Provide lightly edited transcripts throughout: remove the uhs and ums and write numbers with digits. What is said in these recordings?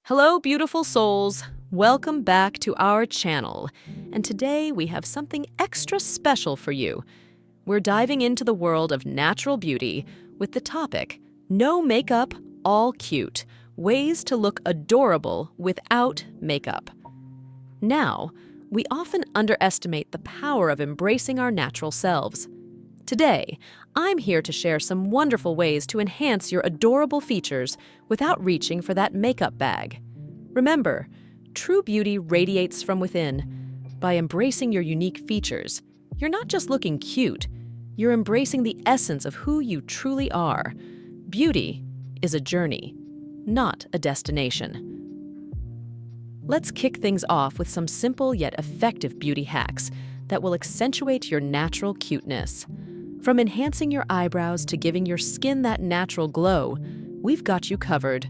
Hello, beautiful souls. Welcome back to our channel. And today we have something extra special for you. We're diving into the world of natural beauty with the topic, No Makeup, All Cute, Ways to Look Adorable Without Makeup. Now, we often underestimate the power of embracing our natural selves. Today, I'm here to share some wonderful ways to enhance your adorable features without reaching for that makeup bag. Remember, true beauty radiates from within. By embracing your unique features, you're not just looking cute, you're embracing the essence of who you truly are. Beauty is a journey, not a destination. Let's kick things off with some simple yet effective beauty hacks that will accentuate your natural cuteness. From enhancing your eyebrows to giving your skin that natural glow, we've got you covered.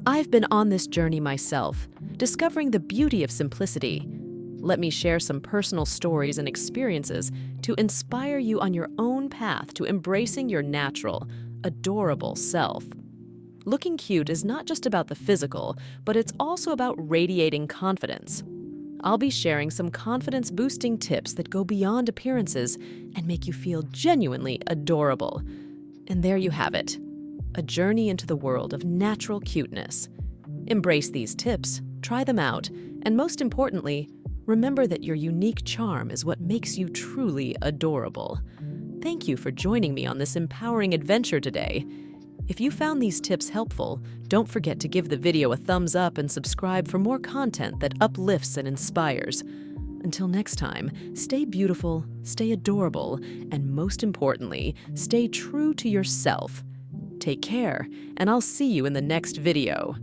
I've been on this journey myself, discovering the beauty of simplicity. Let me share some personal stories and experiences to inspire you on your own path to embracing your natural, adorable self. Looking cute is not just about the physical, but it's also about radiating confidence. I'll be sharing some confidence-boosting tips that go beyond appearances and make you feel genuinely adorable. And there you have it, a journey into the world of natural cuteness. Embrace these tips, try them out, and most importantly, remember that your unique charm is what makes you truly adorable. Thank you for joining me on this empowering adventure today. If you found these tips helpful, don't forget to give the video a thumbs up and subscribe for more content that uplifts and inspires. Until next time, stay beautiful, stay adorable, and most importantly, stay true to yourself. Take care, and I'll see you in the next video.